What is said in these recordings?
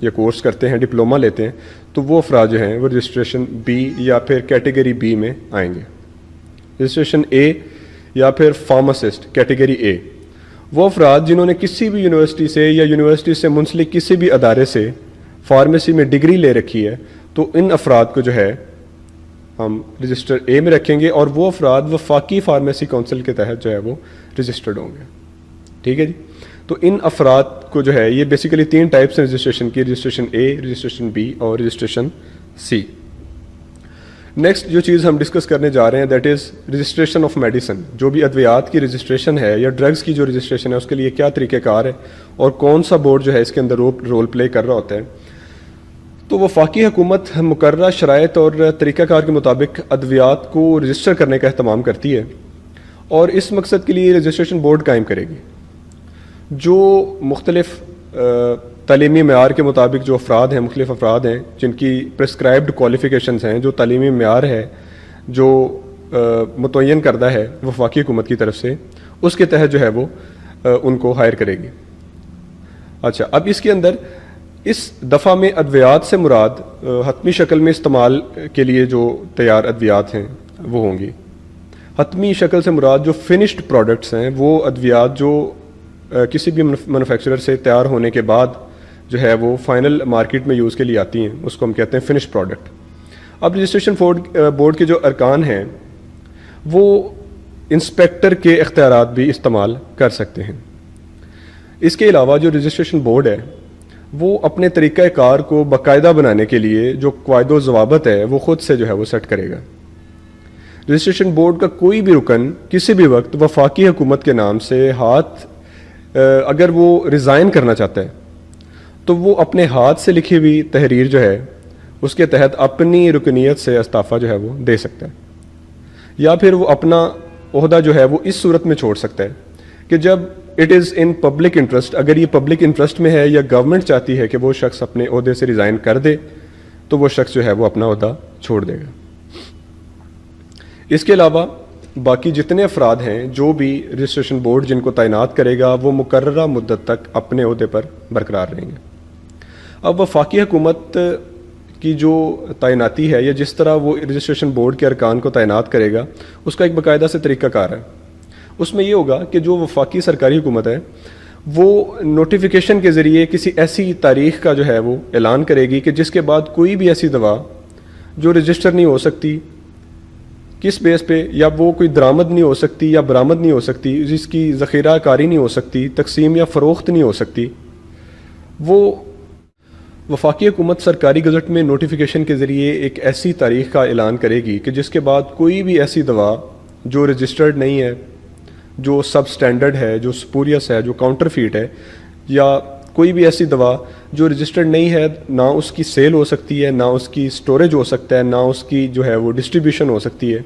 یا کورس کرتے ہیں, ڈپلوما لیتے ہیں, تو وہ افراد جو ہیں وہ رجسٹریشن بی یا پھر کیٹیگری بی میں آئیں گے. رجسٹریشن اے یا پھر فارماسسٹ کیٹیگری اے, وہ افراد جنہوں نے کسی بھی یونیورسٹی سے یا یونیورسٹی سے منسلک کسی بھی ادارے سے فارمیسی میں ڈگری لے رکھی ہے, تو ان افراد کو جو ہے ہم رجسٹر اے میں رکھیں گے, اور وہ افراد وفاقی فارمیسی کونسل کے تحت جو ہے وہ رجسٹرڈ ہوں گے. ٹھیک ہے جی. تو ان افراد کو جو ہے یہ بیسیکلی 3 ٹائپس ہیں رجسٹریشن کی, رجسٹریشن اے, رجسٹریشن بی اور رجسٹریشن سی. نیکسٹ جو چیز ہم ڈسکس کرنے جا رہے ہیں that is registration of medicine. جو بھی ادویات کی رجسٹریشن ہے یا ڈرگس کی جو رجسٹریشن ہے اس کے لیے کیا طریقہ کار ہے اور کون سا بورڈ جو ہے اس کے اندر رول پلے کر رہا ہوتا ہے. تو وفاقی حکومت مقررہ شرائط اور طریقہ کار کے مطابق ادویات کو رجسٹر کرنے کا اہتمام کرتی ہے, اور اس مقصد کے لیے رجسٹریشن بورڈ قائم کرے گی. جو مختلف تعلیمی معیار کے مطابق جو افراد ہیں, مختلف افراد ہیں جن کی پرسکرائبڈ کوالیفیکیشنز ہیں, جو تعلیمی معیار ہے جو متعین کردہ ہے وفاقی حکومت کی طرف سے, اس کے تحت جو ہے وہ ان کو ہائر کرے گی. اچھا, اب اس کے اندر اس دفعہ میں ادویات سے مراد حتمی شکل میں استعمال کے لیے جو تیار ادویات ہیں وہ ہوں گی. حتمی شکل سے مراد جو فنشڈ پروڈکٹس ہیں, وہ ادویات جو کسی بھی مینوفیکچرر سے تیار ہونے کے بعد جو ہے وہ فائنل مارکیٹ میں یوز کے لیے آتی ہیں, اس کو ہم کہتے ہیں فنش پروڈکٹ. اب رجسٹریشن بورڈ کے جو ارکان ہیں وہ انسپیکٹر کے اختیارات بھی استعمال کر سکتے ہیں. اس کے علاوہ جو رجسٹریشن بورڈ ہے وہ اپنے طریقہ کار کو باقاعدہ بنانے کے لیے جو قواعد و ضوابط ہے وہ خود سے جو ہے وہ سیٹ کرے گا. رجسٹریشن بورڈ کا کوئی بھی رکن کسی بھی وقت وفاقی حکومت کے نام سے اگر وہ ریزائن کرنا چاہتا ہے تو وہ اپنے ہاتھ سے لکھی ہوئی تحریر جو ہے اس کے تحت اپنی رکنیت سے استعفیٰ جو ہے وہ دے سکتا ہے, یا پھر وہ اپنا عہدہ جو ہے وہ اس صورت میں چھوڑ سکتا ہے کہ جب it is in public interest, اگر یہ پبلک انٹرسٹ میں ہے یا گورنمنٹ چاہتی ہے کہ وہ شخص اپنے عہدے سے ریزائن کر دے تو وہ شخص جو ہے وہ اپنا عہدہ چھوڑ دے گا. اس کے علاوہ باقی جتنے افراد ہیں جو بھی رجسٹریشن بورڈ جن کو تعینات کرے گا وہ مقررہ مدت تک اپنے عہدے پر برقرار رہیں گے. اب وفاقی حکومت کی جو تعیناتی ہے یا جس طرح وہ رجسٹریشن بورڈ کے ارکان کو تعینات کرے گا اس کا ایک باقاعدہ سے طریقہ کار ہے. اس میں یہ ہوگا کہ جو وفاقی سرکاری حکومت ہے وہ نوٹیفیکیشن کے ذریعے کسی ایسی تاریخ کا جو ہے وہ اعلان کرے گی کہ جس کے بعد کوئی بھی ایسی دوا جو رجسٹر نہیں ہو سکتی, کس بیس پہ, یا وہ کوئی درآمد نہیں ہو سکتی یا برآمد نہیں ہو سکتی, جس کی ذخیرہ کاری نہیں ہو سکتی, تقسیم یا فروخت نہیں ہو سکتی, وہ وفاقی حکومت سرکاری گزٹ میں نوٹیفیکیشن کے ذریعے ایک ایسی تاریخ کا اعلان کرے گی کہ جس کے بعد کوئی بھی ایسی دوا جو رجسٹرڈ نہیں ہے, جو سب سٹینڈرڈ ہے, جو سپوریس ہے, جو کاؤنٹر فیٹ ہے, یا کوئی بھی ایسی دوا جو رجسٹرڈ نہیں ہے, نہ اس کی سیل ہو سکتی ہے, نہ اس کی سٹوریج ہو سکتا ہے, نہ اس کی جو ہے وہ ڈسٹریبیوشن ہو سکتی ہے.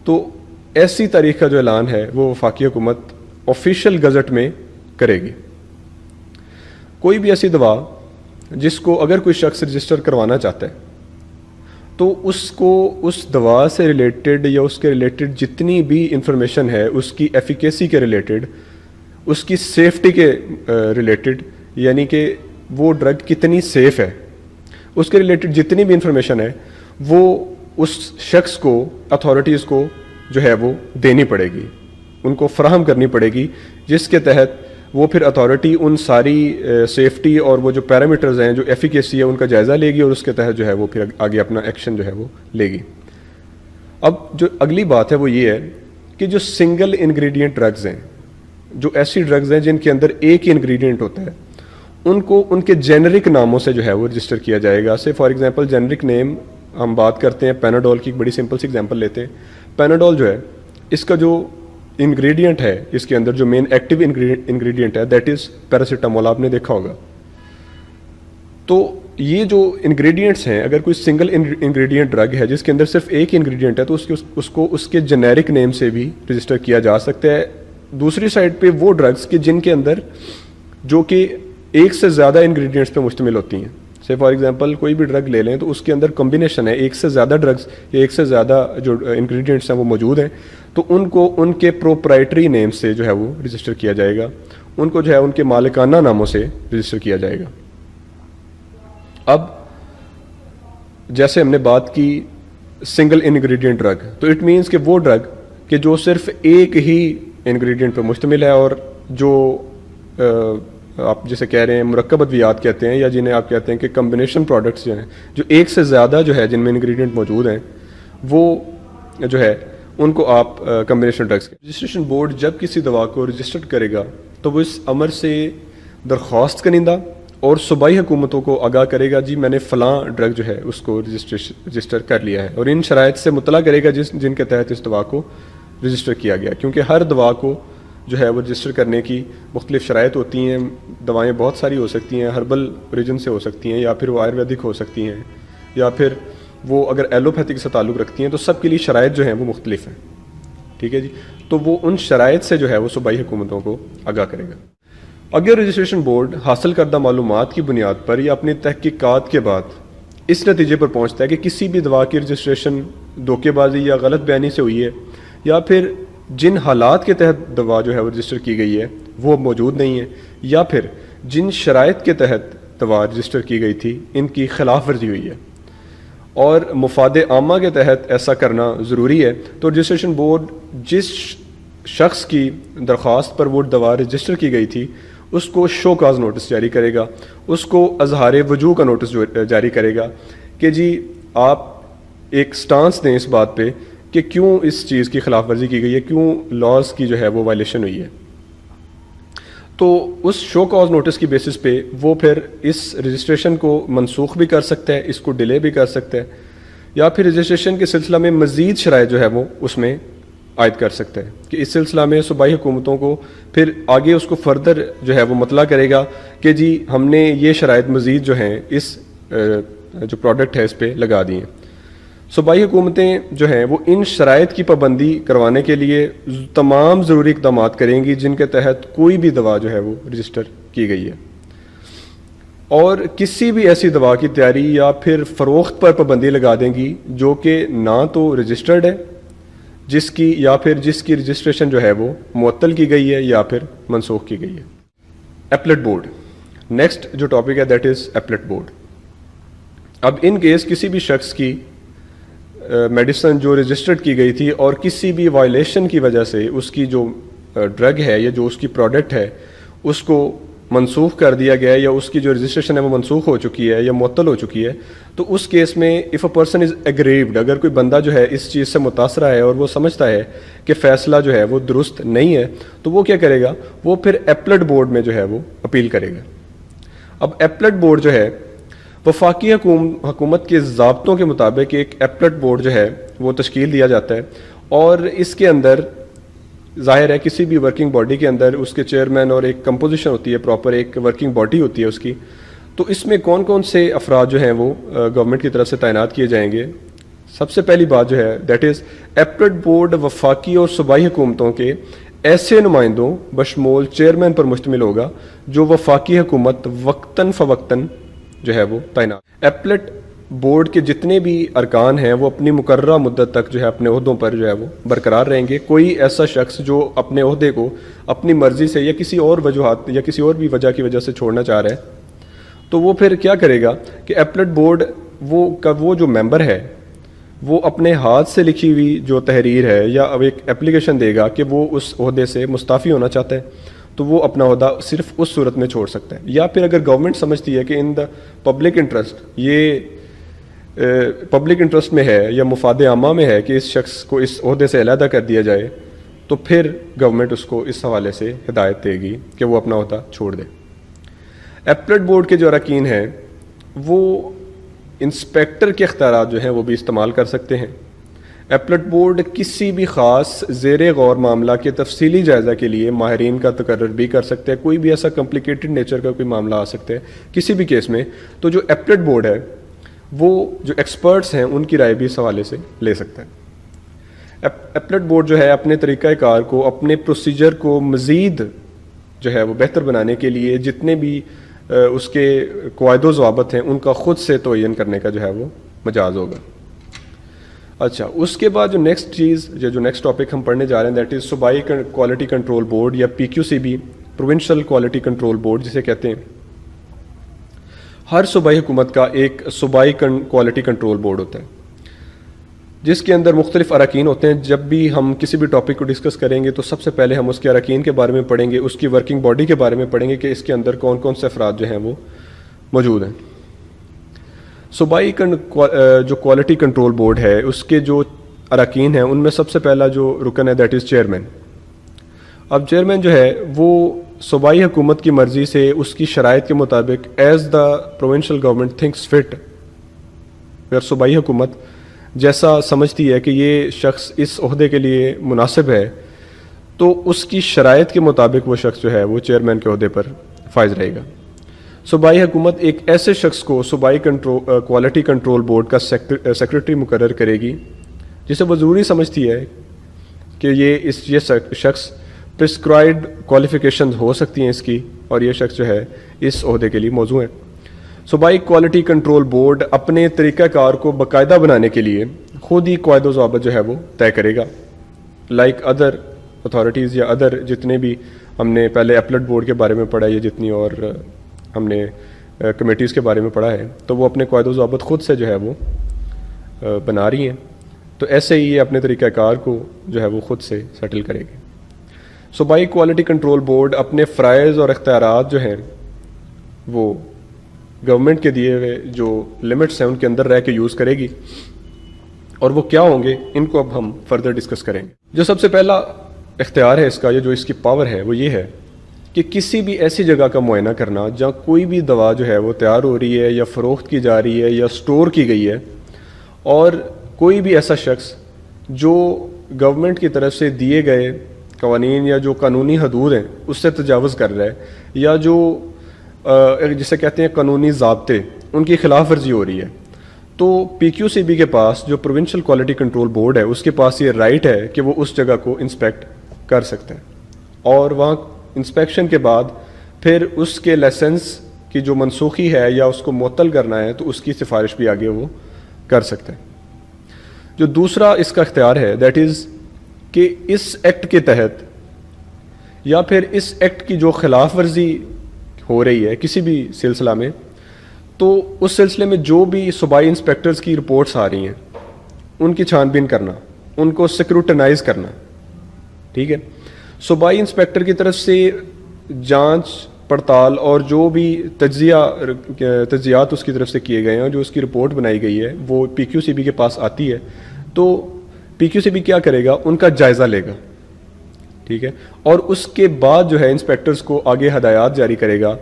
تو ایسی تاریخ کا جو اعلان ہے وہ وفاقی حکومت آفیشیل گزٹ میں کرے گی. کوئی بھی ایسی دوا جس کو اگر کوئی شخص رجسٹر کروانا چاہتا ہے تو اس کو اس دوا سے ریلیٹڈ یا اس کے ریلیٹڈ جتنی بھی انفارمیشن ہے, اس کی ایفیکیسی کے ریلیٹڈ, اس کی سیفٹی کے ریلیٹڈ, یعنی کہ وہ ڈرگ کتنی سیف ہے, اس کے ریلیٹڈ جتنی بھی انفارمیشن ہے وہ اس شخص کو, اتھارٹیز کو جو ہے وہ دینی پڑے گی, ان کو فراہم کرنی پڑے گی, جس کے تحت وہ پھر اتھارٹی ان ساری سیفٹی اور وہ جو پیرامیٹرز ہیں, جو ایفیکیسی ہے, ان کا جائزہ لے گی اور اس کے تحت جو ہے وہ پھر آگے اپنا ایکشن جو ہے وہ لے گی. اب جو اگلی بات ہے وہ یہ ہے کہ جو سنگل انگریڈینٹ ڈرگز ہیں, جو ایسی ڈرگز ہیں جن کے اندر ایک ہی انگریڈینٹ ہوتا ہے, ان کو ان کے جینرک ناموں سے جو ہے وہ رجسٹر کیا جائے گا. سے فار ایگزامپل جینرک نیم ہم بات کرتے ہیں پیناڈول کی, ایک بڑی سمپل سی ایگزامپل لیتے ہیں. پیناڈول جو ہے اس کا جو انگریڈینٹ ہے, اس کے اندر جو مین ایکٹیو انگریڈینٹ ہے دیٹ از پیراسیٹامول, آپ نے دیکھا ہوگا. تو یہ جو انگریڈینٹس ہیں, اگر کوئی سنگل انگریڈینٹ ڈرگ ہے جس کے اندر صرف ایک انگریڈینٹ ہے تو اس کو اس کے جنیرک نیم سے بھی رجسٹر کیا جا سکتا ہے. دوسری سائڈ پہ وہ ڈرگس کہ جن کے اندر جو کہ ایک سے زیادہ انگریڈینٹس پہ مشتمل ہوتی ہیں, سے فار ایگزامپل کوئی بھی ڈرگ لے لیں تو اس کے اندر کمبینیشن ہے, ایک سے زیادہ ڈرگس یا ایک سے زیادہ جو انگریڈینٹس ہیں وہ موجود ہیں, تو ان کو ان کے پروپرائٹری نیم سے جو ہے وہ رجسٹر کیا جائے گا, ان کو جو ہے ان کے مالکانہ ناموں سے رجسٹر کیا جائے گا. اب جیسے ہم نے بات کی سنگل انگریڈینٹ ڈرگ، تو اٹ مینس کہ وہ ڈرگ کہ جو صرف ایک ہی انگریڈینٹ پہ مشتمل ہے، اور جو آپ جسے کہہ رہے ہیں مرکب ادویات کہتے ہیں، یا جنہیں آپ کہتے ہیں کہ کمبینیشن پروڈکٹس جو ہیں، جو ایک سے زیادہ جو ہے جن میں انگریڈینٹ موجود ہیں، وہ جو ہے ان کو آپ کمبینیشن ڈرگس رجسٹریشن بورڈ جب کسی دوا کو رجسٹر کرے گا تو وہ اس امر سے درخواست کنندہ اور صوبائی حکومتوں کو آگاہ کرے گا، جی میں نے فلاں ڈرگ جو ہے اس کو رجسٹر کر لیا ہے، اور ان شرائط سے مطلع کرے گا جن کے تحت اس دوا کو رجسٹر کیا گیا، کیونکہ ہر دوا کو جو ہے وہ رجسٹر کرنے کی مختلف شرائط ہوتی ہیں۔ دوائیں بہت ساری ہو سکتی ہیں، ہربل اوریجن سے ہو سکتی ہیں، یا پھر وہ آیورویدک ہو سکتی ہیں، یا پھر وہ اگر ایلوپیتھک سے تعلق رکھتی ہیں، تو سب کے لیے شرائط جو ہیں وہ مختلف ہیں، ٹھیک ہے جی۔ تو وہ ان شرائط سے جو ہے وہ صوبائی حکومتوں کو آگاہ کرے گا۔ اگر رجسٹریشن بورڈ حاصل کردہ معلومات کی بنیاد پر یا اپنی تحقیقات کے بعد اس نتیجے پر پہنچتا ہے کہ کسی بھی دوا کی رجسٹریشن دھوکے بازی یا غلط بیانی سے ہوئی ہے، یا پھر جن حالات کے تحت دوا جو ہے وہ رجسٹر کی گئی ہے وہ موجود نہیں ہے، یا پھر جن شرائط کے تحت دوا رجسٹر کی گئی تھی ان کی خلاف ورزی ہوئی ہے، اور مفاد عامہ کے تحت ایسا کرنا ضروری ہے، تو رجسٹریشن بورڈ جس شخص کی درخواست پر وہ دوا رجسٹر کی گئی تھی اس کو شو کاز نوٹس جاری کرے گا، اس کو اظہار وجوہ کا نوٹس جاری کرے گا کہ جی آپ ایک سٹانس دیں اس بات پہ کہ کیوں اس چیز کی خلاف ورزی کی گئی ہے، کیوں لاز کی جو ہے وہ وائلیشن ہوئی ہے۔ تو اس شو کاز نوٹس کی بیسس پہ وہ پھر اس رجسٹریشن کو منسوخ بھی کر سکتا ہے، اس کو ڈیلے بھی کر سکتا ہے، یا پھر رجسٹریشن کے سلسلہ میں مزید شرائط جو ہے وہ اس میں عائد کر سکتا ہے، کہ اس سلسلہ میں صوبائی حکومتوں کو پھر آگے اس کو فردر جو ہے وہ مطلع کرے گا کہ جی ہم نے یہ شرائط مزید جو ہیں اس جو پروڈکٹ ہے اس پہ لگا دی ہیں۔ صوبائی حکومتیں جو ہیں وہ ان شرائط کی پابندی کروانے کے لیے تمام ضروری اقدامات کریں گی جن کے تحت کوئی بھی دوا جو ہے وہ رجسٹر کی گئی ہے، اور کسی بھی ایسی دوا کی تیاری یا پھر فروخت پر پابندی لگا دیں گی جو کہ نہ تو رجسٹرڈ ہے، جس کی رجسٹریشن جو ہے وہ معطل کی گئی ہے یا پھر منسوخ کی گئی ہے۔ ایپلٹ بورڈ، نیکسٹ جو ٹاپک ہے دیٹ از ایپلٹ بورڈ۔ اب ان کیس کسی بھی شخص کی میڈیسن جو رجسٹرڈ کی گئی تھی اور کسی بھی وائلیشن کی وجہ سے اس کی جو ڈرگ ہے یا جو اس کی پروڈکٹ ہے اس کو منسوخ کر دیا گیا ہے، یا اس کی جو رجسٹریشن ہے وہ منسوخ ہو چکی ہے یا معطل ہو چکی ہے، تو اس کیس میں اف اے پرسن از اگریوڈ، اگر کوئی بندہ جو ہے اس چیز سے متاثرہ ہے اور وہ سمجھتا ہے کہ فیصلہ جو ہے وہ درست نہیں ہے، تو وہ کیا کرے گا، وہ پھر ایپلٹ بورڈ میں جو ہے وہ اپیل کرے گا۔ اب ایپلٹ بورڈ جو ہے وفاقی حکومت کے ضابطوں کے مطابق ایک ایپلٹ بورڈ جو ہے وہ تشکیل دیا جاتا ہے، اور اس کے اندر ظاہر ہے کسی بھی ورکنگ باڈی کے اندر اس کے چیئرمین اور ایک کمپوزیشن ہوتی ہے، پراپر ایک ورکنگ باڈی ہوتی ہے اس کی، تو اس میں کون کون سے افراد جو ہیں وہ گورنمنٹ کی طرف سے تعینات کیے جائیں گے۔ سب سے پہلی بات جو ہے دیٹ از ایپلٹ بورڈ وفاقی اور صوبائی حکومتوں کے ایسے نمائندوں بشمول چیئرمین پر مشتمل ہوگا جو وفاقی حکومت وقتاً فوقتاً جو ہے وہ تعینات۔ ایپلٹ بورڈ کے جتنے بھی ارکان ہیں وہ اپنی مقررہ مدت تک جو ہے اپنے عہدوں پر جو ہے وہ برقرار رہیں گے۔ کوئی ایسا شخص جو اپنے عہدے کو اپنی مرضی سے یا کسی اور وجوہات یا کسی اور بھی وجہ کی وجہ سے چھوڑنا چاہ رہا ہے، تو وہ پھر کیا کرے گا کہ ایپلٹ بورڈ وہ جو ممبر ہے وہ اپنے ہاتھ سے لکھی ہوئی جو تحریر ہے یا اب ایک اپلیکیشن دے گا کہ وہ اس عہدے سے مستعفی ہونا چاہتا ہے، تو وہ اپنا عہدہ صرف اس صورت میں چھوڑ سکتا ہے، یا پھر اگر گورنمنٹ سمجھتی ہے کہ ان دا پبلک انٹرسٹ، یہ پبلک انٹرسٹ میں ہے یا مفاد عامہ میں ہے کہ اس شخص کو اس عہدے سے علیحدہ کر دیا جائے، تو پھر گورنمنٹ اس کو اس حوالے سے ہدایت دے گی کہ وہ اپنا عہدہ چھوڑ دے۔ ایپلٹ بورڈ کے جو اراکین ہیں وہ انسپیکٹر کے اختیارات جو ہیں وہ بھی استعمال کر سکتے ہیں۔ ایپلٹ بورڈ کسی بھی خاص زیر غور معاملہ کے تفصیلی جائزہ کے لیے ماہرین کا تقرر بھی کر سکتے ہیں۔ کوئی بھی ایسا کمپلیکیٹڈ نیچر کا کوئی معاملہ آ سکتا ہے کسی بھی کیس میں، تو جو ایپلٹ بورڈ ہے وہ جو ایکسپرٹس ہیں ان کی رائے بھی اس حوالے سے لے سکتا ہے۔ ایپلٹ بورڈ جو ہے اپنے طریقہ کار کو، اپنے پروسیجر کو مزید جو ہے وہ بہتر بنانے کے لیے جتنے بھی اس کے قواعد و ضوابط ہیں ان کا خود سے تعین کرنے کا جو ہے وہ مجاز ہوگا۔ اچھا، اس کے بعد جو نیکسٹ ٹاپک ہم پڑھنے جا رہے ہیں دیٹ از صوبائی کوالٹی کنٹرول بورڈ یا PQCB، provincial quality control board جسے کہتے ہیں۔ ہر صوبائی حکومت کا ایک صوبائی کوالٹی کنٹرول بورڈ ہوتا ہے جس کے اندر مختلف اراکین ہوتے ہیں. جب بھی ہم کسی بھی ٹاپک کو ڈسکس کریں گے تو سب سے پہلے ہم اس کے اراکین کے بارے میں پڑھیں گے, اس کی ورکنگ باڈی کے بارے میں پڑھیں گے کہ اس کے اندر کون کون سے افراد جو ہیں وہ موجود ہیں. صوبائی جو کوالٹی کنٹرول بورڈ ہے اس کے جو اراکین ہیں ان میں سب سے پہلا جو رکن ہے دیٹ از چیئرمین. اب چیئرمین جو ہے وہ صوبائی حکومت کی مرضی سے اس کی شرائط کے مطابق as the provincial government thinks fit, اگر صوبائی حکومت جیسا سمجھتی ہے کہ یہ شخص اس عہدے کے لیے مناسب ہے تو اس کی شرائط کے مطابق وہ شخص جو ہے وہ چیئرمین کے عہدے پر فائز رہے گا. صوبائی حکومت ایک ایسے شخص کو صوبائی کوالٹی کنٹرول بورڈ کا سیکرٹری مقرر کرے گی جسے وہ ضروری سمجھتی ہے کہ یہ شخص پرسکرائبڈ کوالیفیکیشنز ہو سکتی ہیں اس کی, اور یہ شخص جو ہے اس عہدے کے لیے موزوں ہے. صوبائی کوالٹی کنٹرول بورڈ اپنے طریقہ کار کو باقاعدہ بنانے کے لیے خود ہی قواعد و ضوابط جو ہے وہ طے کرے گا, لائک ادر اتھارٹیز یا ادر جتنے بھی ہم نے پہلے ایپلٹ بورڈ کے بارے میں پڑھا ہے یا جتنی اور ہم نے کمیٹیز کے بارے میں پڑھا ہے تو وہ اپنے قواعد و ضوابط خود سے جو ہے وہ بنا رہی ہیں. تو ایسے ہی یہ اپنے طریقہ کار کو جو ہے وہ خود سے سیٹل کرے گی. صوبائی کوالٹی کنٹرول بورڈ اپنے فرائض اور اختیارات جو ہیں وہ گورنمنٹ کے دیے ہوئے جو لمٹس ہیں ان کے اندر رہ کے یوز کرے گی, اور وہ کیا ہوں گے ان کو اب ہم فردر ڈسکس کریں گے. جو سب سے پہلا اختیار ہے اس کا, یا جو اس کی پاور ہے وہ یہ ہے کہ کسی بھی ایسی جگہ کا معائنہ کرنا جہاں کوئی بھی دوا جو ہے وہ تیار ہو رہی ہے یا فروخت کی جا رہی ہے یا سٹور کی گئی ہے, اور کوئی بھی ایسا شخص جو گورنمنٹ کی طرف سے دیے گئے قوانین یا جو قانونی حدود ہیں اس سے تجاوز کر رہا ہے, یا جو جسے کہتے ہیں قانونی ضابطے ان کی خلاف ورزی ہو رہی ہے, تو پی کیو سی بی کے پاس جو پروونشل کوالٹی کنٹرول بورڈ ہے اس کے پاس یہ رائٹ ہے کہ وہ اس جگہ کو انسپیکٹ کر سکتے ہیں, اور وہاں انسپیکشن کے بعد پھر اس کے لائسنس کی جو منسوخی ہے یا اس کو معطل کرنا ہے تو اس کی سفارش بھی آگے وہ کر سکتے ہیں. جو دوسرا اس کا اختیار ہے دیٹ از کہ اس ایکٹ کے تحت یا پھر اس ایکٹ کی جو خلاف ورزی ہو رہی ہے کسی بھی سلسلہ میں, تو اس سلسلے میں جو بھی صوبائی انسپیکٹرز کی رپورٹس آ رہی ہیں ان کی چھان بین کرنا, ان کو سیکروٹنائز کرنا. ٹھیک ہے, صوبائی انسپیکٹر کی طرف سے جانچ پڑتال اور جو بھی تجزیات اس کی طرف سے کیے گئے ہیں, جو اس کی رپورٹ بنائی گئی ہے وہ پی کیو سی بی کے پاس آتی ہے, تو پی کیو سی بی کیا کرے گا, ان کا جائزہ لے گا. ٹھیک ہے, اور اس کے بعد جو ہے انسپیکٹرز کو آگے ہدایات جاری کرے گا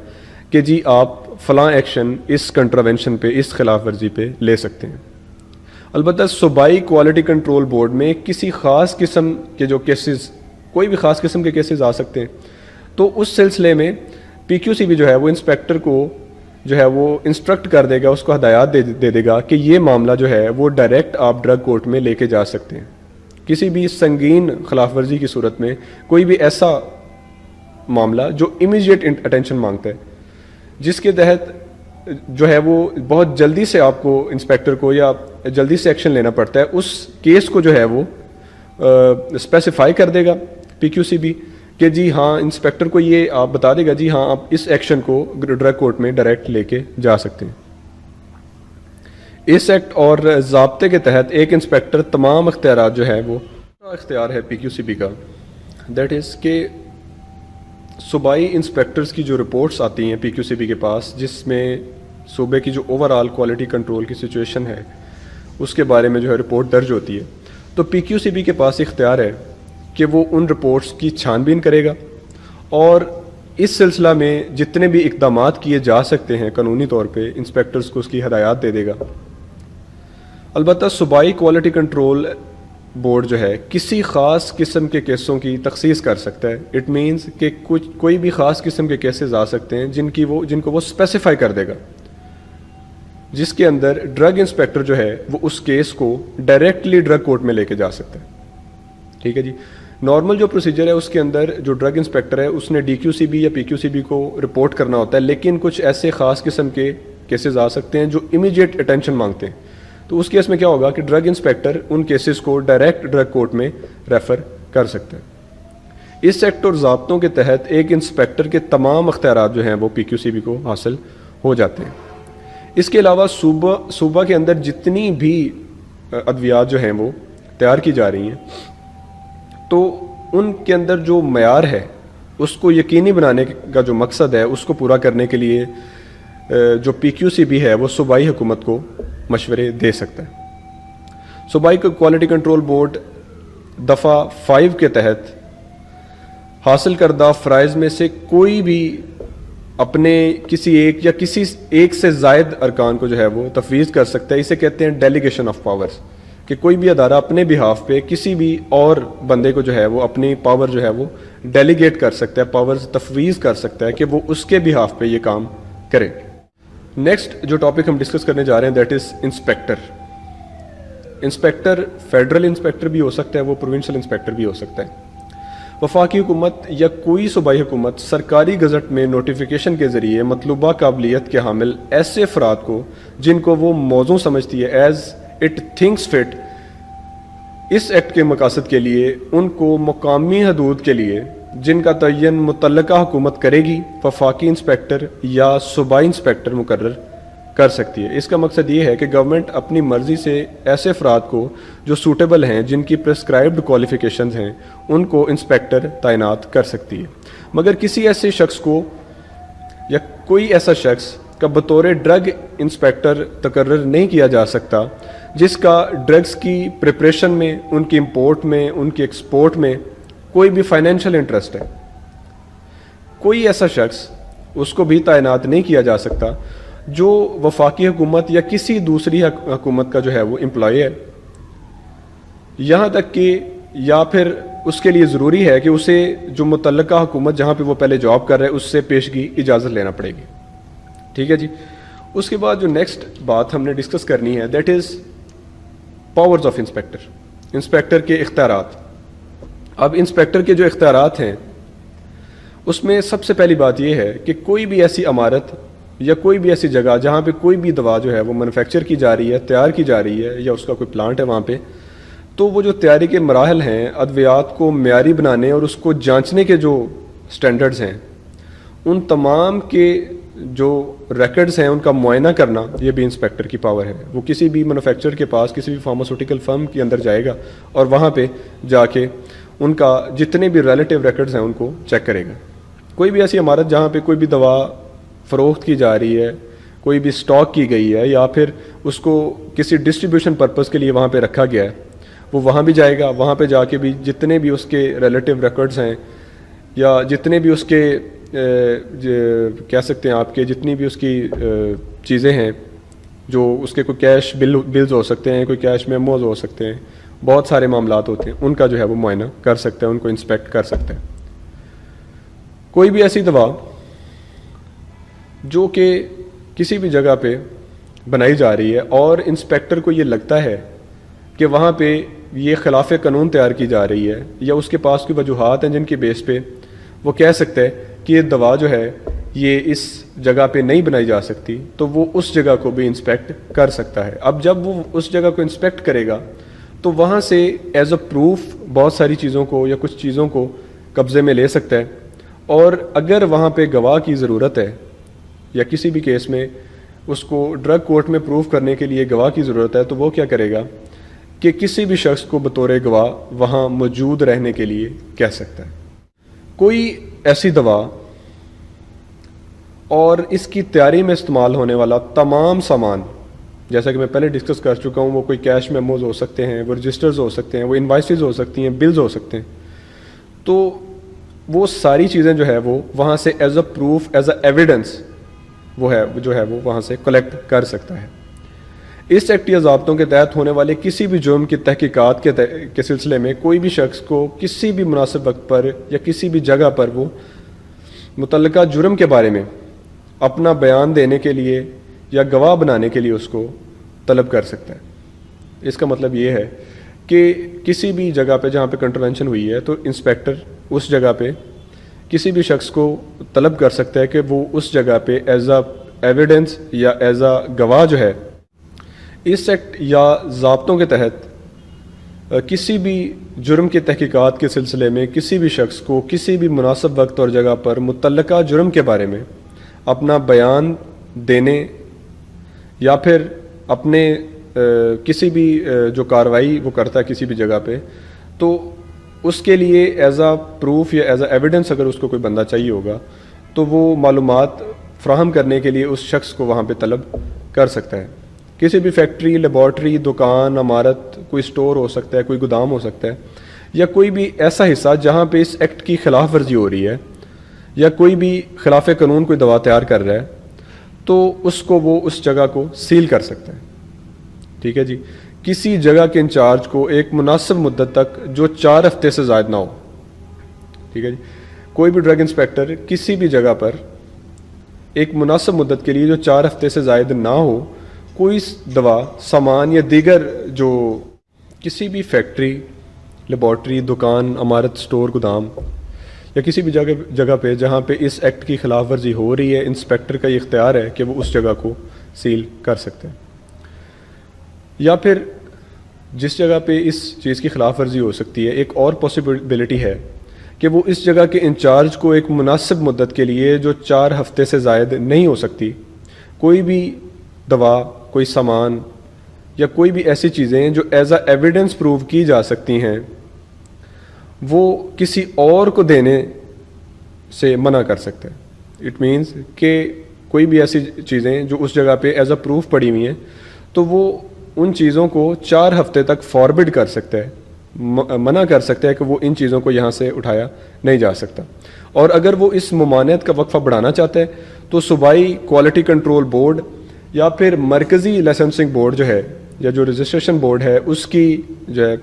کہ جی آپ فلاں ایکشن اس کنٹراوینشن پہ, اس خلاف ورزی پہ لے سکتے ہیں. البتہ صوبائی کوالٹی کنٹرول بورڈ میں کسی خاص قسم کے جو کیسز, کوئی بھی خاص قسم کے کیسز آ سکتے ہیں, تو اس سلسلے میں پی کیو سی بی جو ہے وہ انسپیکٹر کو جو ہے وہ انسٹرکٹ کر دے گا, اس کو ہدایات دے دے گا کہ یہ معاملہ جو ہے وہ ڈائریکٹ آپ ڈرگ کورٹ میں لے کے جا سکتے ہیں. کسی بھی سنگین خلاف ورزی کی صورت میں کوئی بھی ایسا معاملہ جو امیجیٹ اٹینشن مانگتا ہے, جس کے تحت جو ہے وہ بہت جلدی سے آپ کو انسپیکٹر کو یا جلدی سے ایکشن لینا پڑتا ہے, اس کیس کو جو ہے وہ اسپیسیفائی کر دے گا پی کیو سی بی کہ جی ہاں انسپیکٹر کو یہ آپ بتا دے گا جی ہاں آپ اس ایکشن کو ڈرگ کورٹ میں ڈائریکٹ لے کے جا سکتے ہیں. اس ایکٹ اور ضابطے کے تحت ایک انسپیکٹر تمام اختیارات جو ہے وہ اختیار ہے پی کیو سی بی کا, دیٹ از کہ صوبائی انسپیکٹرز کی جو رپورٹس آتی ہیں پی کیو سی بی کے پاس, جس میں صوبے کی جو اوور آل کوالٹی کنٹرول کی سچویشن ہے اس کے بارے میں جو ہے رپورٹ درج ہوتی ہے, تو پی کیو سی بی کے پاس اختیار ہے کہ وہ ان رپورٹس کی چھان بین کرے گا, اور اس سلسلہ میں جتنے بھی اقدامات کیے جا سکتے ہیں قانونی طور پہ انسپیکٹرز کو اس کی ہدایات دے دے گا. البتہ صوبائی کوالٹی کنٹرول بورڈ جو ہے کسی خاص قسم کے کیسوں کی تخصیص کر سکتا ہے. اٹ مینس کہ کوئی بھی خاص قسم کے کیسز آ سکتے ہیں جن کو وہ اسپیسیفائی کر دے گا, جس کے اندر ڈرگ انسپیکٹر جو ہے وہ اس کیس کو ڈائریکٹلی ڈرگ کورٹ میں لے کے جا سکتا ہے. ٹھیک ہے جی, نارمل جو پروسیجر ہے اس کے اندر جو ڈرگ انسپیکٹر ہے اس نے ڈی کیو سی بی یا پی کیو سی بی کو رپورٹ کرنا ہوتا ہے, لیکن کچھ ایسے خاص قسم کے کیسز آ سکتے ہیں جو امیجیٹ اٹینشن مانگتے ہیں, تو اس کیس میں کیا ہوگا کہ ڈرگ انسپیکٹر ان کیسز کو ڈائریکٹ ڈرگ کورٹ میں ریفر کر سکتا ہے. اس ایکٹ اور ضابطوں کے تحت ایک انسپیکٹر کے تمام اختیارات جو ہیں وہ پی کیو سی بی کو حاصل ہو جاتے ہیں. اس کے علاوہ صوبہ کے اندر جتنی بھی ادویات جو ہیں وہ تیار کی جا رہی ہیں تو ان کے اندر جو معیار ہے اس کو یقینی بنانے کا جو مقصد ہے اس کو پورا کرنے کے لیے جو PQCB ہے وہ صوبائی حکومت کو مشورے دے سکتا ہے۔ صوبائی کوالٹی کنٹرول بورڈ دفعہ 5 کے تحت حاصل کردہ فرائض میں سے کوئی بھی اپنے کسی ایک یا کسی ایک سے زائد ارکان کو جو ہے وہ تفویض کر سکتا ہے۔ اسے کہتے ہیں ڈیلیگیشن آف پاورز، کہ کوئی بھی ادارہ اپنے بہاف پہ کسی بھی اور بندے کو جو ہے وہ اپنی پاور جو ہے وہ ڈیلیگیٹ کر سکتا ہے، پاورز تفویض کر سکتا ہے کہ وہ اس کے بہاف پہ یہ کام کرے۔ نیکسٹ جو ٹاپک ہم ڈسکس کرنے جا رہے ہیں that is inspector. Inspector federal inspector بھی ہو سکتا ہے، وہ پروونشل انسپیکٹر بھی ہو سکتا ہے۔ وفاقی حکومت یا کوئی صوبائی حکومت سرکاری گزٹ میں نوٹیفیکیشن کے ذریعے مطلوبہ قابلیت کے حامل ایسے افراد کو جن کو وہ موزوں سمجھتی ہے ایز اٹ تھنکس فٹ اس ایکٹ کے مقاصد کے لیے ان کو مقامی حدود کے لیے جن کا تعین متعلقہ حکومت کرے گی وفاقی انسپیکٹر یا صوبائی انسپیکٹر مقرر کر سکتی ہے۔ اس کا مقصد یہ ہے کہ گورنمنٹ اپنی مرضی سے ایسے افراد کو جو سوٹیبل ہیں، جن کی پرسکرائبڈ کوالیفیکیشنز ہیں، ان کو انسپیکٹر تعینات کر سکتی ہے، مگر کسی ایسے شخص کو یا کوئی ایسا شخص کا بطور ڈرگ انسپیکٹر تقرر نہیں کیا جا سکتا جس کا ڈرگز کی پریپریشن میں، ان کی امپورٹ میں، ان کی ایکسپورٹ میں کوئی بھی فائنینشیل انٹرسٹ ہے۔ کوئی ایسا شخص اس کو بھی تعینات نہیں کیا جا سکتا جو وفاقی حکومت یا کسی دوسری حکومت کا جو ہے وہ امپلائی ہے، یہاں تک کہ یا پھر اس کے لیے ضروری ہے کہ اسے جو متعلقہ حکومت جہاں پہ وہ پہلے جاب کر رہا ہے اس سے پیشگی اجازت لینا پڑے گی۔ ٹھیک ہے جی۔ اس کے بعد جو نیکسٹ بات ہم نے ڈسکس کرنی ہے that is powers of inspector, inspector کے اختیارات۔ اب انسپیکٹر کے جو اختیارات ہیں اس میں سب سے پہلی بات یہ ہے کہ کوئی بھی ایسی عمارت یا کوئی بھی ایسی جگہ جہاں پہ کوئی بھی دوا جو ہے وہ مینوفیکچر کی جا رہی ہے، تیار کی جا رہی ہے، یا اس کا کوئی پلانٹ ہے وہاں پہ، تو وہ جو تیاری کے مراحل ہیں، ادویات کو معیاری بنانے اور اس کو جانچنے کے جو سٹینڈرڈز ہیں، ان تمام کے جو ریکڈز ہیں ان کا معائنہ کرنا یہ بھی انسپیکٹر کی پاور ہے۔ وہ کسی بھی مینوفیکچرر کے پاس، کسی بھی فارماسیوٹیکل فرم کے اندر جائے گا اور وہاں پہ جا کے ان کا جتنے بھی ریلیٹیو ریکڈز ہیں ان کو چیک کرے گا۔ کوئی بھی ایسی عمارت جہاں پہ کوئی بھی دوا فروخت کی جا رہی ہے، کوئی بھی سٹاک کی گئی ہے، یا پھر اس کو کسی ڈسٹریبیوشن پرپز کے لیے وہاں پہ رکھا گیا ہے، وہ وہاں بھی جائے گا، وہاں پہ جا کے بھی جتنے بھی اس کے ریلیٹیو ریکڈز ہیں یا جتنے بھی اس کے کہہ سکتے ہیں آپ کے جتنی بھی اس کی چیزیں ہیں، جو اس کے کوئی کیش بلز ہو سکتے ہیں، کوئی کیش میموز ہو سکتے ہیں، بہت سارے معاملات ہوتے ہیں، ان کا جو ہے وہ معائنہ کر سکتا ہے، ان کو انسپیکٹ کر سکتا ہے۔ کوئی بھی ایسی دوا جو کہ کسی بھی جگہ پہ بنائی جا رہی ہے اور انسپیکٹر کو یہ لگتا ہے کہ وہاں پہ یہ خلاف قانون تیار کی جا رہی ہے، یا اس کے پاس کوئی وجوہات ہیں جن کی بیس پہ وہ کہہ سکتا ہے کہ یہ دوا جو ہے یہ اس جگہ پہ نہیں بنائی جا سکتی، تو وہ اس جگہ کو بھی انسپیکٹ کر سکتا ہے۔ اب جب وہ اس جگہ کو انسپیکٹ کرے گا تو وہاں سے ایز اے پروف بہت ساری چیزوں کو یا کچھ چیزوں کو قبضے میں لے سکتا ہے، اور اگر وہاں پہ گواہ کی ضرورت ہے یا کسی بھی کیس میں اس کو ڈرگ کورٹ میں پروف کرنے کے لیے گواہ کی ضرورت ہے، تو وہ کیا کرے گا کہ کسی بھی شخص کو بطور گواہ وہاں موجود رہنے کے لیے کہہ سکتا ہے۔ کوئی ایسی دوا اور اس کی تیاری میں استعمال ہونے والا تمام سامان، جیسا کہ میں پہلے ڈسکس کر چکا ہوں، وہ کوئی کیش میموز ہو سکتے ہیں، وہ رجسٹرز ہو سکتے ہیں، وہ انوائسز ہو سکتی ہیں، بلز ہو سکتے ہیں، تو وہ ساری چیزیں جو ہے وہ وہاں سے as a proof, as a evidence وہ وہاں سے کلیکٹ کر سکتا ہے۔ اس ایکٹ یا ضابطوں کے تحت ہونے والے کسی بھی جرم کی تحقیقات کے سلسلے میں کوئی بھی شخص کو کسی بھی مناسب وقت پر یا کسی بھی جگہ پر وہ متعلقہ جرم کے بارے میں اپنا بیان دینے کے لیے یا گواہ بنانے کے لیے اس کو طلب کر سکتا ہے۔ اس کا مطلب یہ ہے کہ کسی بھی جگہ پہ جہاں پہ کنٹروینشن ہوئی ہے تو انسپیکٹر اس جگہ پہ کسی بھی شخص کو طلب کر سکتا ہے کہ وہ اس جگہ پہ ایز اے ایویڈنس یا ایز اے گواہ جو ہے اس ایکٹ یا ضابطوں کے تحت کسی بھی جرم کی تحقیقات کے سلسلے میں کسی بھی شخص کو کسی بھی مناسب وقت اور جگہ پر متعلقہ جرم کے بارے میں اپنا بیان دینے یا پھر اپنے کسی بھی جو کاروائی وہ کرتا ہے کسی بھی جگہ پہ، تو اس کے لیے ایز اے پروف یا ایز اے ایویڈنس اگر اس کو کوئی بندہ چاہیے ہوگا تو وہ معلومات فراہم کرنے کے لیے اس شخص کو وہاں پہ طلب کر سکتا ہے۔ کسی بھی فیکٹری، لیبارٹری، دکان، عمارت، کوئی سٹور ہو سکتا ہے، کوئی گودام ہو سکتا ہے، یا کوئی بھی ایسا حصہ جہاں پہ اس ایکٹ کی خلاف ورزی ہو رہی ہے، یا کوئی بھی خلاف قانون کوئی دوا تیار کر رہا ہے، تو اس کو وہ اس جگہ کو سیل کر سکتا ہے۔ ٹھیک ہے جی۔ کسی جگہ کے انچارج کو ایک مناسب مدت تک جو 4 ہفتے سے زائد نہ ہو، ٹھیک ہے جی، کوئی بھی ڈرگ انسپیکٹر کسی بھی جگہ پر ایک مناسب مدت کے لیے جو 4 ہفتے سے زائد نہ ہو کوئی دوا، سامان یا دیگر جو کسی بھی فیکٹری، لیبارٹری، دکان، عمارت، سٹور، گودام یا کسی بھی جگہ پہ جہاں پہ اس ایکٹ کی خلاف ورزی ہو رہی ہے، انسپیکٹر کا یہ اختیار ہے کہ وہ اس جگہ کو سیل کر سکتے ہیں۔ یا پھر جس جگہ پہ اس چیز کی خلاف ورزی ہو سکتی ہے، ایک اور پاسبلٹی ہے کہ وہ اس جگہ کے انچارج کو ایک مناسب مدت کے لیے جو 4 ہفتے سے زائد نہیں ہو سکتی، کوئی بھی دوا، کوئی سامان یا کوئی بھی ایسی چیزیں جو ایز اے ایویڈنس پروو کی جا سکتی ہیں، وہ کسی اور کو دینے سے منع کر سکتے ہیں۔ اٹ مینس کہ کوئی بھی ایسی چیزیں جو اس جگہ پہ ایز اے پروف پڑی ہوئی ہیں، تو وہ ان چیزوں کو 4 ہفتے تک فاربڈ کر سکتا ہے، منع کر سکتا ہے کہ وہ ان چیزوں کو یہاں سے اٹھایا نہیں جا سکتا۔ اور اگر وہ اس ممانعت کا وقفہ بڑھانا چاہتا ہے تو صوبائی کوالٹی کنٹرول بورڈ یا پھر مرکزی لائسنسنگ بورڈ جو ہے یا جو رجسٹریشن بورڈ ہے، اس کی جو ہے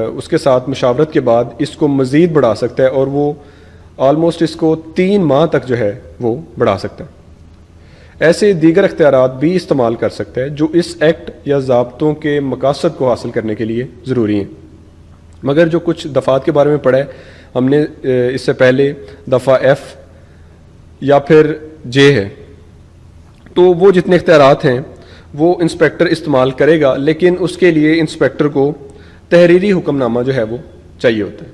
اس کے ساتھ مشاورت کے بعد اس کو مزید بڑھا سکتا ہے، اور وہ آلموسٹ اس کو 3 ماہ تک جو ہے وہ بڑھا سکتا ہے۔ ایسے دیگر اختیارات بھی استعمال کر سکتا ہے جو اس ایکٹ یا ضابطوں کے مقاصد کو حاصل کرنے کے لیے ضروری ہیں۔ مگر جو کچھ دفعات کے بارے میں پڑھا ہے ہم نے اس سے پہلے، دفعہ F یا پھر J ہے، تو وہ جتنے اختیارات ہیں وہ انسپیکٹر استعمال کرے گا، لیکن اس کے لیے انسپیکٹر کو تحریری حکم نامہ جو ہے وہ چاہیے ہوتا ہے۔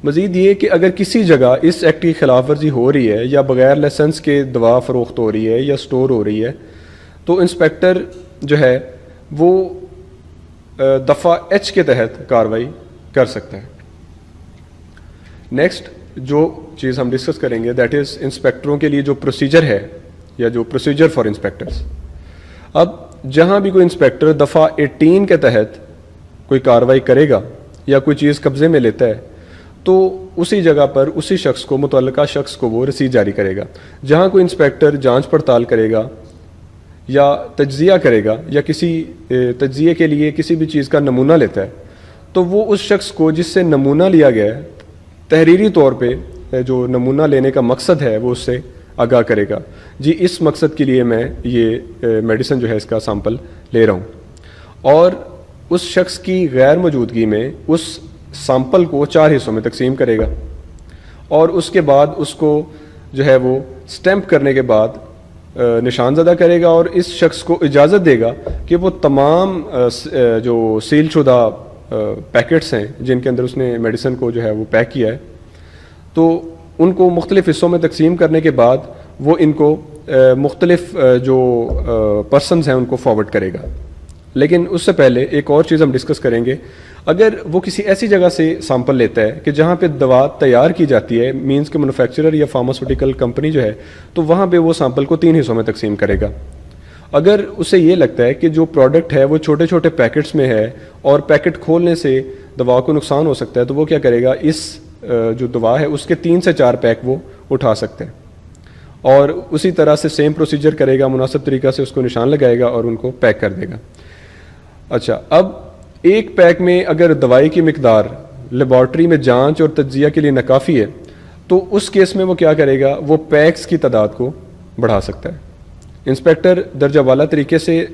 مزید یہ کہ اگر کسی جگہ اس ایکٹ کی خلاف ورزی ہو رہی ہے یا بغیر لائسنس کے دوا فروخت ہو رہی ہے یا سٹور ہو رہی ہے، تو انسپیکٹر جو ہے وہ دفعہ H کے تحت کارروائی کر سکتا ہے۔ نیکسٹ جو چیز ہم ڈسکس کریں گے دیٹ از انسپیکٹروں کے لیے جو پروسیجر ہے یا جو پروسیجر فار انسپیکٹرز۔ اب جہاں بھی کوئی انسپیکٹر دفعہ 18 کے تحت کوئی کارروائی کرے گا یا کوئی چیز قبضے میں لیتا ہے، تو اسی جگہ پر اسی شخص کو، متعلقہ شخص کو وہ رسید جاری کرے گا۔ جہاں کوئی انسپیکٹر جانچ پڑتال کرے گا یا تجزیہ کرے گا یا کسی تجزیے کے لیے کسی بھی چیز کا نمونہ لیتا ہے، تو وہ اس شخص کو جس سے نمونہ لیا گیا ہے تحریری طور پہ جو نمونہ لینے کا مقصد ہے وہ اس سے آگاہ کرے گا، جی اس مقصد کے لیے میں یہ میڈیسن جو ہے اس کا سیمپل لے رہا ہوں، اور اس شخص کی غیر موجودگی میں اس سیمپل کو 4 حصوں میں تقسیم کرے گا، اور اس کے بعد اس کو جو ہے وہ سٹیمپ کرنے کے بعد نشان زدہ کرے گا، اور اس شخص کو اجازت دے گا کہ وہ تمام جو سیل شدہ پیکٹس ہیں جن کے اندر اس نے میڈیسن کو جو ہے وہ پیک کیا ہے، تو ان کو مختلف حصوں میں تقسیم کرنے کے بعد وہ ان کو مختلف جو پرسنز ہیں ان کو فارورڈ کرے گا۔ لیکن اس سے پہلے ایک اور چیز ہم ڈسکس کریں گے، اگر وہ کسی ایسی جگہ سے سیمپل لیتا ہے کہ جہاں پہ دوا تیار کی جاتی ہے، مینس کہ مینوفیکچرر یا فارماسیوٹیکل کمپنی جو ہے، تو وہاں پہ وہ سیمپل کو 3 حصوں میں تقسیم کرے گا۔ اگر اسے یہ لگتا ہے کہ جو پروڈکٹ ہے وہ چھوٹے چھوٹے پیکٹس میں ہے اور پیکٹ کھولنے سے دوا کو نقصان ہو سکتا ہے، تو وہ کیا کرے گا، اس جو دوا ہے اس کے 3 سے 4 پیک وہ اٹھا سکتے ہیں، اور اسی طرح سے سیم پروسیجر کرے گا، مناسب طریقہ سے اس کو نشان لگائے گا اور ان کو پیک کر دے گا۔ اچھا، اب ایک پیک میں اگر دوائی کی مقدار لیبارٹری میں جانچ اور تجزیہ کے لیے ناکافی ہے، تو اس کیس میں وہ کیا کرے گا، وہ پیکس کی تعداد کو بڑھا سکتا ہے۔ انسپیکٹر درجہ والا طریقے سے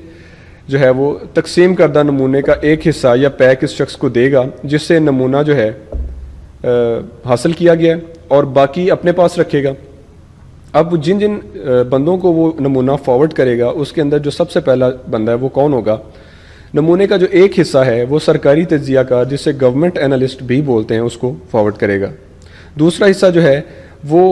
جو ہے وہ تقسیم کردہ نمونے کا ایک حصہ یا پیک اس شخص کو دے گا جس سے نمونہ جو ہے حاصل کیا گیا، اور باقی اپنے پاس رکھے گا۔ اب جن جن بندوں کو وہ نمونہ فارورڈ کرے گا، اس کے اندر جو سب سے پہلا بندہ ہے وہ کون ہوگا، نمونے کا جو ایک حصہ ہے وہ سرکاری تجزیہ کار جسے گورنمنٹ اینالسٹ بھی بولتے ہیں اس کو فارورڈ کرے گا۔ دوسرا حصہ جو ہے وہ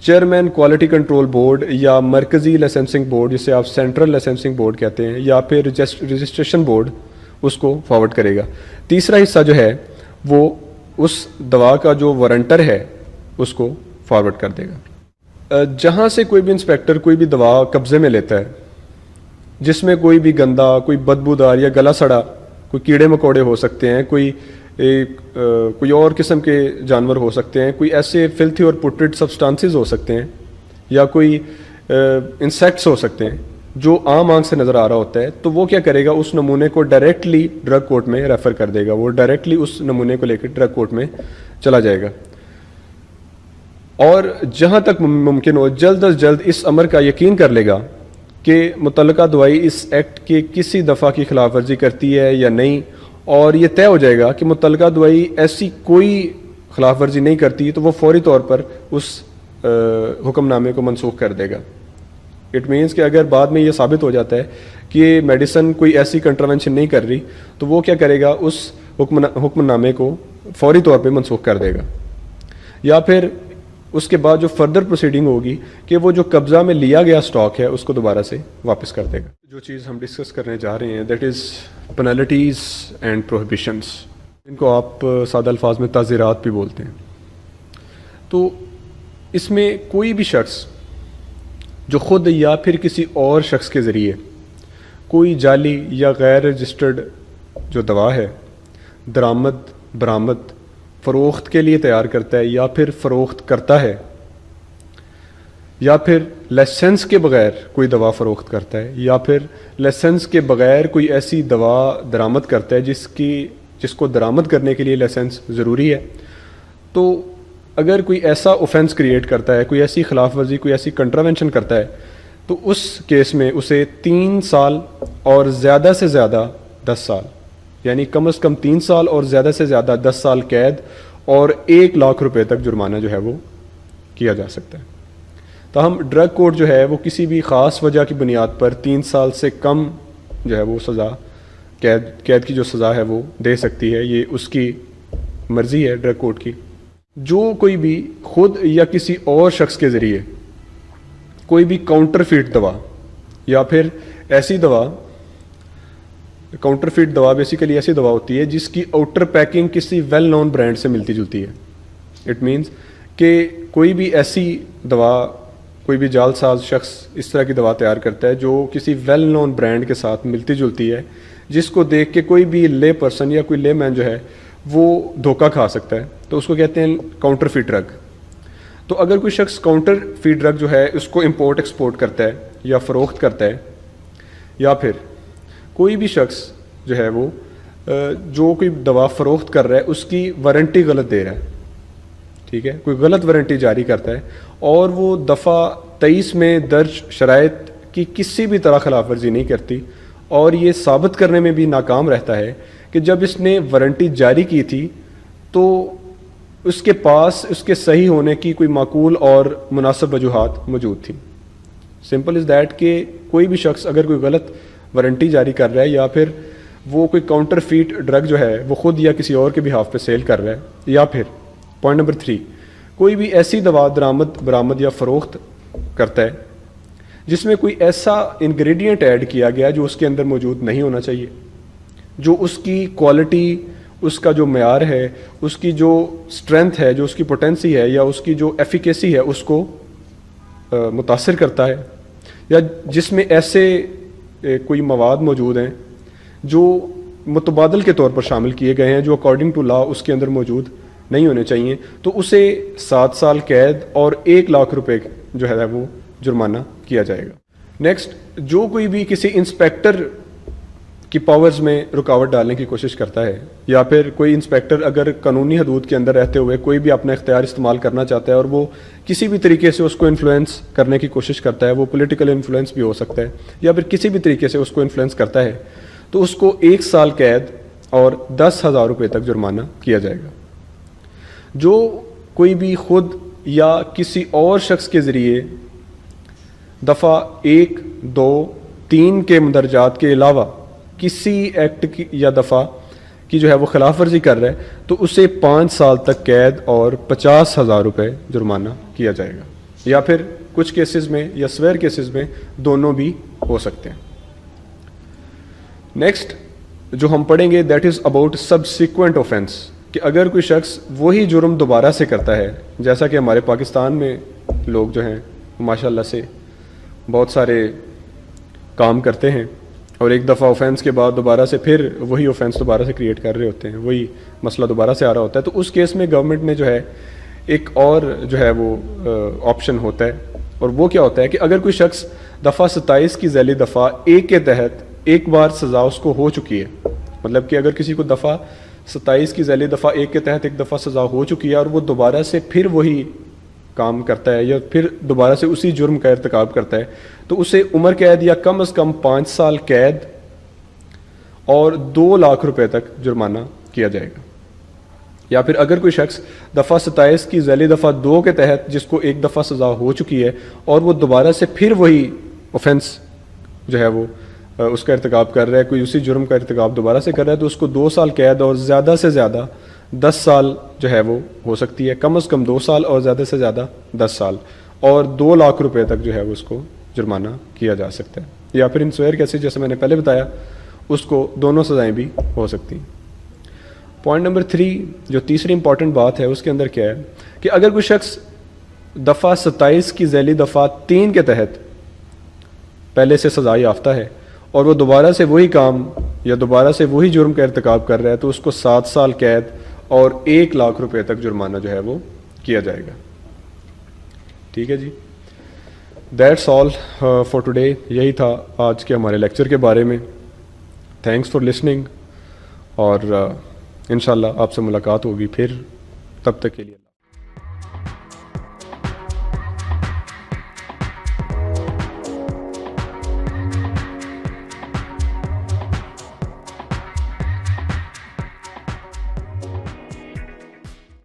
چیئرمین کوالٹی کنٹرول بورڈ یا مرکزی لائسنسنگ بورڈ جسے آپ سینٹرل لائسنسنگ بورڈ کہتے ہیں یا پھر رجسٹریشن بورڈ اس کو فارورڈ کرے گا. تیسرا حصہ جو ہے وہ اس دوا کا جو وارنٹر ہے اس کو فارورڈ کر دے گا. جہاں سے کوئی بھی انسپیکٹر کوئی بھی دوا قبضے میں لیتا ہے جس میں کوئی بھی گندا، کوئی بدبودار یا گلا سڑا، کوئی کیڑے مکوڑے ہو سکتے ہیں، کوئی اور قسم کے جانور ہو سکتے ہیں، کوئی ایسے فلتھی اور پوٹریڈ سبسٹانسز ہو سکتے ہیں یا کوئی انسیکٹس ہو سکتے ہیں جو عام آنکھ سے نظر آ رہا ہوتا ہے، تو وہ کیا کرے گا، اس نمونے کو ڈائریکٹلی ڈرگ کورٹ میں ریفر کر دے گا. وہ ڈائریکٹلی اس نمونے کو لے کے ڈرگ کورٹ میں چلا جائے گا. اور جہاں تک ممکن ہو جلد از جلد اس امر کا یقین کر لے گا کہ متعلقہ دوائی اس ایکٹ کے کسی دفعہ کی خلاف ورزی کرتی ہے یا نہیں، اور یہ طے ہو جائے گا کہ متعلقہ دوائی ایسی کوئی خلاف ورزی نہیں کرتی تو وہ فوری طور پر اس حکم نامے کو منسوخ کر دے گا. اٹ مینس کہ اگر بعد میں یہ ثابت ہو جاتا ہے کہ یہ میڈیسن کوئی ایسی کنٹراوینشن نہیں کر رہی تو وہ کیا کرے گا، اس حکم نامے کو فوری طور پہ منسوخ کر دے گا. یا پھر اس کے بعد جو فردر پروسیڈنگ ہوگی کہ وہ جو قبضہ میں لیا گیا سٹاک ہے اس کو دوبارہ سے واپس کر دے گا. جو چیز ہم ڈسکس کرنے جا رہے ہیں that is penalties and prohibitions. ان کو آپ سادہ الفاظ میں تعزیرات بھی بولتے ہیں. تو اس میں کوئی بھی شخص جو خود یا پھر کسی اور شخص کے ذریعے کوئی جعلی یا غیر رجسٹرڈ جو دوا ہے درآمد، برآمد، فروخت کے لیے تیار کرتا ہے یا پھر فروخت کرتا ہے یا پھر لائسنس کے بغیر کوئی دوا فروخت کرتا ہے یا پھر لائسنس کے بغیر کوئی ایسی دوا درآمد کرتا ہے جس کو درآمد کرنے کے لیے لائسنس ضروری ہے، تو اگر کوئی ایسا اوفینس کریٹ کرتا ہے، کوئی ایسی خلاف ورزی، کوئی ایسی کنٹراوینشن کرتا ہے، تو اس کیس میں اسے 3 سال اور زیادہ سے زیادہ 10 سال، یعنی کم از کم 3 سال اور زیادہ سے زیادہ 10 سال قید اور 1 لاکھ روپے تک جرمانہ جو ہے وہ کیا جا سکتا ہے. تاہم ڈرگ کورٹ جو ہے وہ کسی بھی خاص وجہ کی بنیاد پر 3 سال سے کم جو ہے وہ سزا، قید کی جو سزا ہے وہ دے سکتی ہے. یہ اس کی مرضی ہے ڈرگ کورٹ کی. جو کوئی بھی خود یا کسی اور شخص کے ذریعے کوئی بھی کاؤنٹر فیٹ دوا یا پھر ایسی دوا، کاؤنٹر فیٹ دوا بیسیکلی ایسی دوا ہوتی ہے جس کی آؤٹر پیکنگ کسی ویل نون برانڈ سے ملتی جلتی ہے. اٹ مینس کہ کوئی بھی ایسی دوا، کوئی بھی جعل ساز شخص اس طرح کی دوا تیار کرتا ہے جو کسی ویل نون برانڈ کے ساتھ ملتی جلتی ہے، جس کو دیکھ کے کوئی بھی لے پرسن یا کوئی لے مین جو ہے وہ دھوکہ کھا سکتا ہے، تو اس کو کہتے ہیں کاؤنٹر فیٹ ڈرگ. تو اگر کوئی شخص کاؤنٹر فیٹ ڈرگ جو ہے اس کو امپورٹ ایکسپورٹ کرتا ہے یا فروخت کرتا ہے، یا پھر کوئی بھی شخص جو ہے وہ جو کوئی دوا فروخت کر رہا ہے اس کی وارنٹی غلط دے رہا ہے، ٹھیک ہے، کوئی غلط وارنٹی جاری کرتا ہے اور وہ دفعہ 23 میں درج شرائط کی کسی بھی طرح خلاف ورزی نہیں کرتی، اور یہ ثابت کرنے میں بھی ناکام رہتا ہے کہ جب اس نے وارنٹی جاری کی تھی تو اس کے پاس اس کے صحیح ہونے کی کوئی معقول اور مناسب وجوہات موجود تھیں. سمپل از دیٹ کہ کوئی بھی شخص اگر کوئی غلط وارنٹی جاری کر رہا ہے یا پھر وہ کوئی کاؤنٹر فیٹ ڈرگ جو ہے وہ خود یا کسی اور کے بہاف پہ سیل کر رہا ہے، یا پھر پوائنٹ نمبر 3 کوئی بھی ایسی دوا درآمد، برآمد یا فروخت کرتا ہے جس میں کوئی ایسا انگریڈینٹ ایڈ کیا گیا جو اس کے اندر موجود نہیں ہونا چاہیے، جو اس کی کوالٹی، اس کا جو معیار ہے، اس کی جو اسٹرینتھ ہے، جو اس کی پوٹینسی ہے یا اس کی جو ایفیکیسی ہے اس کو متاثر کرتا ہے، یا جس میں ایسے کوئی مواد موجود ہیں جو متبادل کے طور پر شامل کیے گئے ہیں جو اکارڈنگ ٹو لا اس کے اندر موجود نہیں ہونے چاہیے، تو اسے 7 سال قید اور 1 لاکھ روپے جو ہے وہ جرمانہ کیا جائے گا. نیکسٹ، جو کوئی بھی کسی انسپیکٹر کی پاورز میں رکاوٹ ڈالنے کی کوشش کرتا ہے، یا پھر کوئی انسپیکٹر اگر قانونی حدود کے اندر رہتے ہوئے کوئی بھی اپنا اختیار استعمال کرنا چاہتا ہے اور وہ کسی بھی طریقے سے اس کو انفلوئنس کرنے کی کوشش کرتا ہے، وہ پولیٹیکل انفلوئنس بھی ہو سکتا ہے یا پھر کسی بھی طریقے سے اس کو انفلوئنس کرتا ہے، تو اس کو 1 سال قید اور 10,000 روپے تک جرمانہ کیا جائے گا. جو کوئی بھی خود یا کسی اور شخص کے ذریعے دفعہ 1، 2، 3 کے مندرجات کے علاوہ کسی ایکٹ کی یا دفعہ کی جو ہے وہ خلاف ورزی کر رہا ہے تو اسے 5 سال تک قید اور 50,000 روپے جرمانہ کیا جائے گا. یا پھر کچھ کیسز میں یا سویئر کیسز میں دونوں بھی ہو سکتے ہیں. نیکسٹ جو ہم پڑھیں گے that is about subsequent offence, کہ اگر کوئی شخص وہی جرم دوبارہ سے کرتا ہے, جیسا کہ ہمارے پاکستان میں لوگ جو ہیں ماشاء اللہ سے بہت سارے کام کرتے ہیں اور ایک دفعہ اوفینس کے بعد دوبارہ سے پھر وہی اوفینس دوبارہ سے کریٹ کر رہے ہوتے ہیں, وہی مسئلہ دوبارہ سے آ رہا ہوتا ہے, تو اس کیس میں گورنمنٹ نے جو ہے ایک اور جو ہے وہ آپشن ہوتا ہے, اور وہ کیا ہوتا ہے کہ اگر کوئی شخص دفعہ 27 کی ذیلی دفعہ 1 کے تحت ایک بار سزا اس کو ہو چکی ہے, مطلب کہ اگر کسی کو دفعہ 27 کی ذیلی دفعہ 1 کے تحت ایک دفعہ سزا ہو چکی ہے اور وہ دوبارہ سے پھر وہی کام کرتا ہے یا پھر دوبارہ سے اسی جرم کا ارتکاب کرتا ہے, تو اسے عمر قید یا کم از کم 5 سال قید اور 2 لاکھ روپے تک جرمانہ کیا جائے گا. یا پھر اگر کوئی شخص دفعہ 27 کی ذیلی دفعہ 2 کے تحت جس کو ایک دفعہ سزا ہو چکی ہے اور وہ دوبارہ سے پھر وہی اوفینس جو ہے وہ اس کا ارتکاب کر رہا ہے, کوئی اسی جرم کا ارتکاب دوبارہ سے کر رہا ہے, تو اس کو 2 سال قید اور زیادہ سے زیادہ 10 سال جو ہے وہ ہو سکتی ہے, کم از کم 2 سال اور زیادہ سے زیادہ 10 سال اور 2 لاکھ روپے تک جو ہے وہ اس کو جرمانہ کیا جا سکتا ہے. یا پھر ان سویئر کیسز جیسے میں نے پہلے بتایا اس کو دونوں سزائیں بھی ہو سکتی ہیں. پوائنٹ نمبر 3 جو تیسری امپورٹنٹ بات ہے اس کے اندر کیا ہے کہ اگر کوئی شخص دفعہ 27 کی ذیلی دفعہ 3 کے تحت پہلے سے سزا یافتہ ہے اور وہ دوبارہ سے وہی کام یا دوبارہ سے وہی جرم کا ارتکاب کر رہا ہے, تو اس کو 7 سال قید اور 1 لاکھ روپے تک جرمانہ جو ہے وہ کیا جائے گا. ٹھیک ہے جی, دیٹس آل فار ٹوڈے. یہی تھا آج کے ہمارے لیکچر کے بارے میں. تھینکس فار لسننگ, اور انشاءاللہ آپ سے ملاقات ہوگی پھر, تب تک کے لیے